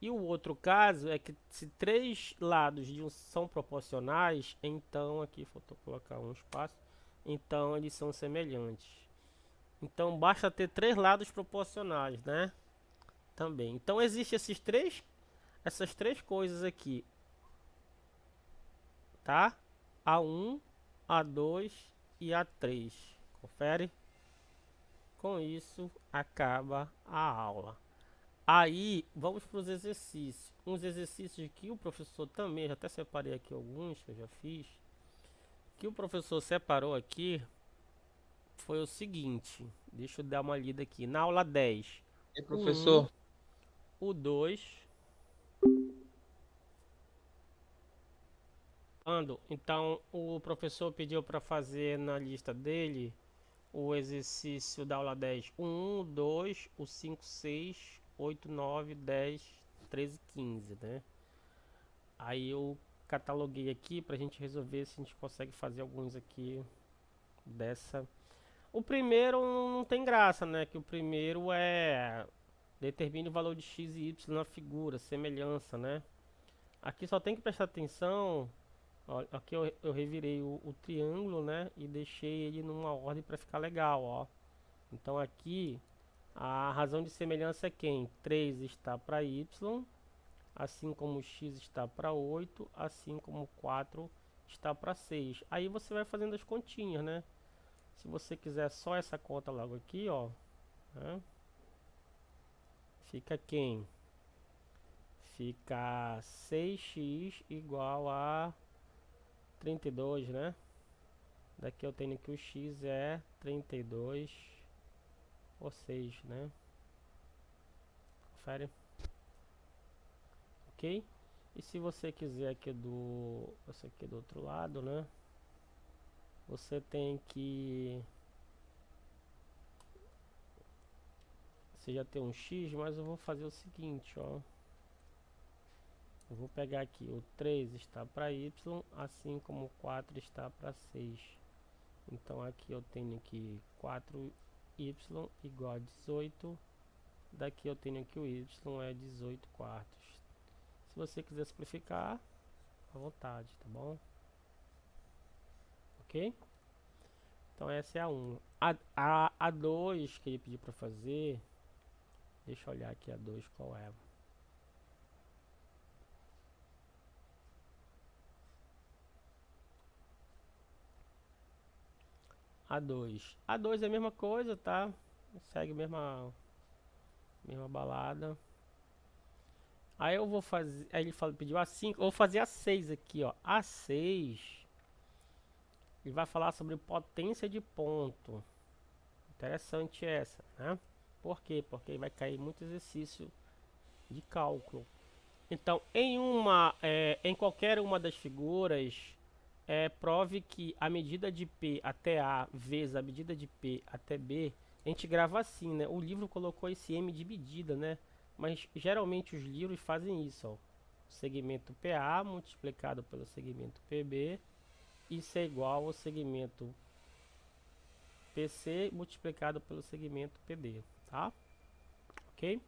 E o outro caso é que se três lados de um são proporcionais, então aqui faltou colocar um espaço, então eles são semelhantes. Então basta ter três lados proporcionais, né? Também. Então existem essas três coisas aqui, tá? A1, A2 e A3. Confere? Com isso acaba a aula. Aí vamos para os exercícios. Uns exercícios que o professor também, já até separei aqui alguns que eu já fiz. Que o professor separou aqui foi o seguinte. Deixa eu dar uma lida aqui. Na aula 10, E o 1, professor, o 2. Então o professor pediu para fazer na lista dele o exercício da aula 10, o 1, o 2, o 5, 6, 8, 9, 10, 13, 15, né? Aí eu cataloguei aqui pra gente resolver se a gente consegue fazer alguns aqui dessa. O primeiro não tem graça, né? Que o primeiro é determine o valor de x e y na figura, semelhança, né? Aqui só tem que prestar atenção. Ó, aqui eu revirei o triângulo, né? E deixei ele numa ordem para ficar legal, ó. Então aqui a razão de semelhança é quem? 3 está para y, assim como x está para 8, assim como 4 está para 6. Aí você vai fazendo as continhas, né? Se você quiser só essa conta logo aqui, ó, né? Fica quem? Fica 6x igual a 32, né? Daqui eu tenho que o x é 32 ou 6, né? Confere. Ok? E se você quiser aqui esse aqui do outro lado, né? Você tem que... Você já tem um x, mas eu vou fazer o seguinte, ó. Eu vou pegar aqui, o 3 está para y, assim como o 4 está para 6. Então aqui eu tenho que 4y igual a 18. Daqui eu tenho que o y é 18 quartos. Se você quiser simplificar, à vontade, tá bom? Ok? Então essa é a 1. A 2 que ele pediu para fazer Deixa eu olhar aqui a 2 qual é. A2 é a mesma coisa, tá? Segue a mesma balada. Aí eu vou fazer. Aí ele pediu a 5. Eu vou fazer a 6 aqui, ó. A 6. Ele vai falar sobre potência de ponto. Interessante essa, né? Por quê? Porque vai cair muito exercício de cálculo. Então, em qualquer uma das figuras, prove que a medida de P até A vezes a medida de P até B, a gente grava assim, né? O livro colocou esse M de medida, né? Mas geralmente os livros fazem isso, ó. O segmento PA multiplicado pelo segmento PB, isso é igual ao segmento PC multiplicado pelo segmento PD, tá? Ok?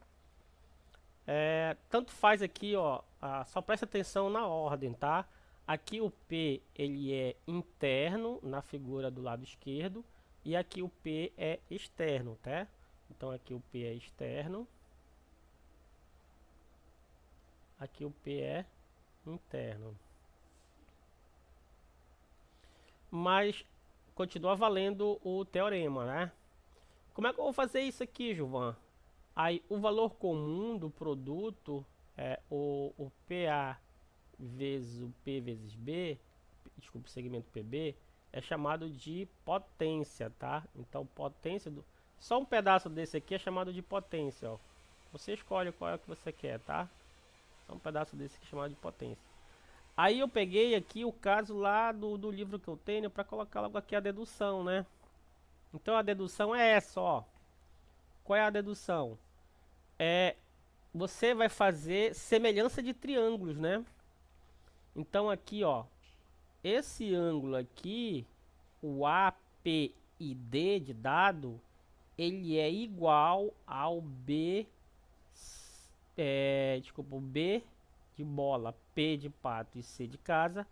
Tanto faz aqui, ó, só presta atenção na ordem, tá? Aqui o P ele é interno na figura do lado esquerdo e aqui o P é externo, tá? Então aqui o P é externo, aqui o P é interno. Mas continua valendo o teorema, né? Como é que eu vou fazer isso aqui, Gilvan? Aí o valor comum do produto é o PA vezes o P vezes B, desculpa, o segmento PB, é chamado de potência, tá? Então potência do... Só um pedaço desse aqui é chamado de potência, ó. Você escolhe qual é o que você quer, tá? Só um pedaço desse aqui é chamado de potência. Aí eu peguei aqui o caso lá do livro que eu tenho para colocar logo aqui a dedução, né? Então a dedução é essa, ó. Qual é a dedução? Você vai fazer semelhança de triângulos, né? Então aqui, ó, esse ângulo aqui, o AP e D de dado, ele é igual ao o B de bola, P de pato e C de casa,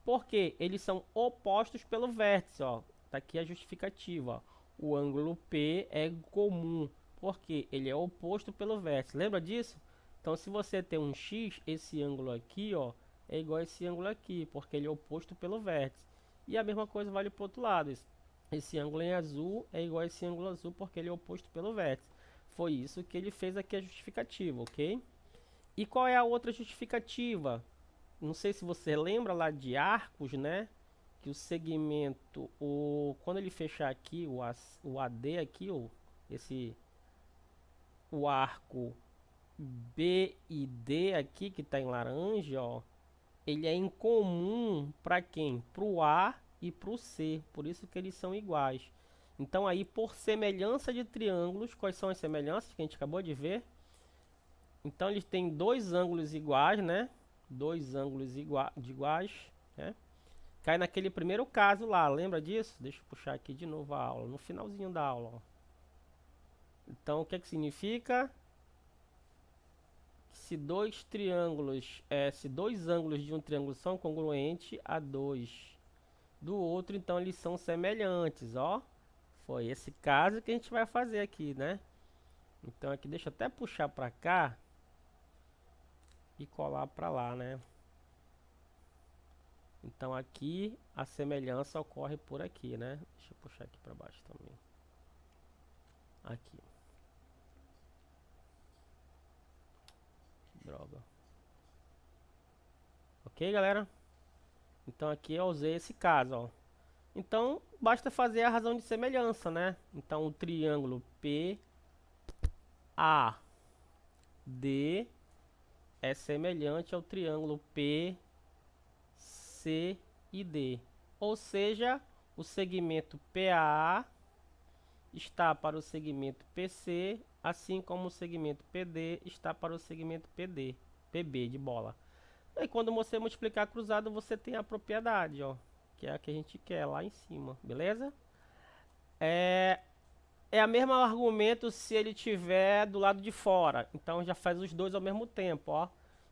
porque eles são opostos pelo vértice, ó. Tá aqui a justificativa, ó. O ângulo P é comum, porque ele é oposto pelo vértice. Lembra disso? Então, se você tem um X, esse ângulo aqui, ó, é igual a esse ângulo aqui, porque ele é oposto pelo vértice. E a mesma coisa vale para o outro lado. Esse ângulo em azul é igual a esse ângulo azul, porque ele é oposto pelo vértice. Foi isso que ele fez aqui a justificativa, ok? E qual é a outra justificativa? Não sei se você lembra lá de arcos, né? Que o segmento, quando ele fechar aqui, o AD aqui, o arco B e D aqui, que está em laranja, ó, ele é incomum para quem? Para o A e para o C, por isso que eles são iguais. Então aí, por semelhança de triângulos, quais são as semelhanças que a gente acabou de ver? Então eles têm dois ângulos iguais, né? Dois ângulos iguais, né? Cai naquele primeiro caso lá, lembra disso? Deixa eu puxar aqui de novo a aula, no finalzinho da aula, ó. Então o que que significa? Se dois triângulos, se dois ângulos de um triângulo são congruentes a dois do outro, então eles são semelhantes, ó. Foi esse caso que a gente vai fazer aqui, né? Então aqui deixa eu até puxar para cá e colar para lá, né? Então aqui a semelhança ocorre por aqui, né? Deixa eu puxar aqui para baixo também. Aqui. Droga. Ok, galera? Então aqui eu usei esse caso, ó. Então basta fazer a razão de semelhança, né? Então o triângulo PAD é semelhante ao triângulo PCD. Ou seja, o segmento PAA está para o segmento PC, assim como o segmento PD está para o segmento PB de bola. E quando você multiplicar cruzado, você tem a propriedade, ó, que é a que a gente quer lá em cima, beleza? É a mesma argumento se ele tiver do lado de fora. Então já faz os dois ao mesmo tempo, ó.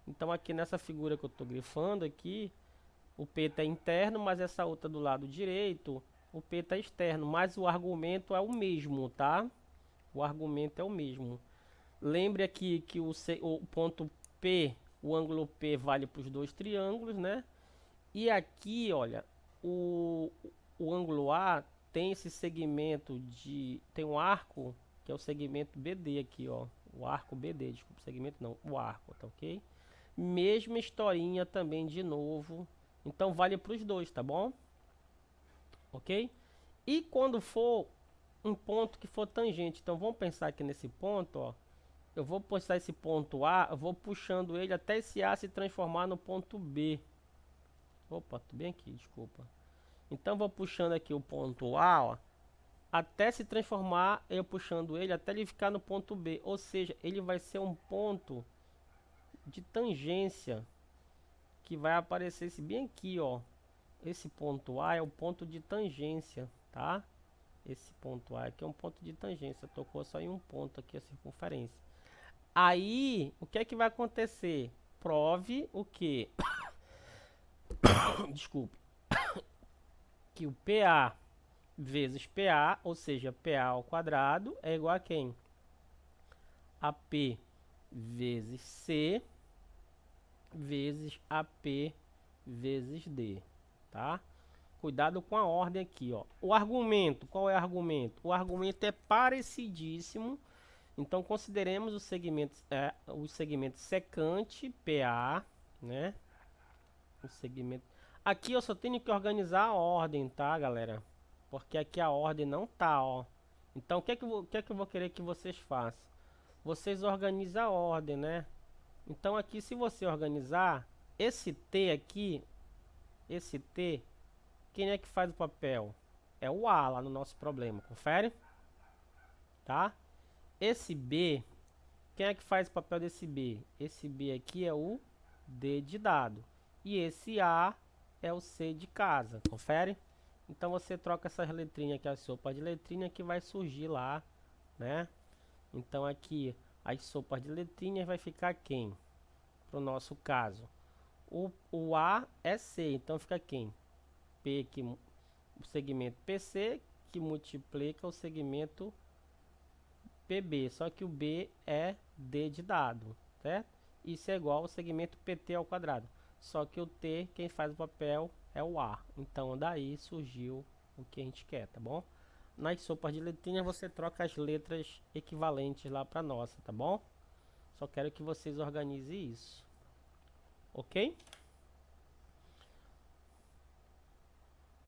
Então aqui nessa figura que eu estou grifando aqui, o P está interno, mas essa outra do lado direito, o P está externo, mas o argumento é o mesmo, tá? O argumento é o mesmo. Lembre aqui que o ponto P, o ângulo P vale para os dois triângulos, né? E aqui, olha, o ângulo A tem esse segmento tem um arco, que é o segmento BD aqui, ó. O arco BD, desculpa, segmento não, o arco, tá ok? Mesma historinha também de novo. Então vale para os dois, tá bom? Ok? E quando for um ponto que for tangente, então vamos pensar aqui nesse ponto, ó. Eu vou postar esse ponto A, eu vou puxando ele até esse A se transformar no ponto B. Opa, tô bem aqui, desculpa. Então vou puxando aqui o ponto A, ó, até se transformar, eu puxando ele até ele ficar no ponto B. Ou seja, ele vai ser um ponto de tangência que vai aparecer esse bem aqui, ó. Esse ponto A é o ponto de tangência, tá? Esse ponto A aqui é um ponto de tangência. Tocou só em um ponto aqui a circunferência. Aí, o que é que vai acontecer? Prove o que? Desculpe. Que o PA vezes PA, ou seja, PA ao quadrado, é igual a quem? AP vezes C vezes AP vezes D, tá? Cuidado com a ordem aqui, ó. O argumento, qual é o argumento? O argumento é parecidíssimo. Então consideremos o segmento secante PA, né? O segmento. Aqui eu só tenho que organizar a ordem, tá, galera? Porque aqui a ordem não tá, ó. Então o que é que eu vou querer que vocês façam? Vocês organizem a ordem, né? Então aqui, se você organizar esse T aqui, esse T, quem é que faz o papel? É o A lá no nosso problema, confere? Tá? Esse B, quem é que faz o papel desse B? Esse B aqui é o D de dado. E esse A é o C de casa, confere? Então você troca essas letrinhas aqui, a sopa de letrinha que vai surgir lá, né? Então aqui, as sopas de letrinhas vai ficar quem? Para o nosso caso. O A é C, então fica quem? P, que, o segmento PC, que multiplica o segmento PB, só que o B é D de dado, certo? Isso é igual ao segmento PT ao quadrado, só que o T, quem faz o papel é o A. Então daí surgiu o que a gente quer, tá bom? Nas sopas de letrinhas você troca as letras equivalentes lá para nossa, tá bom? Só quero que vocês organizem isso, ok?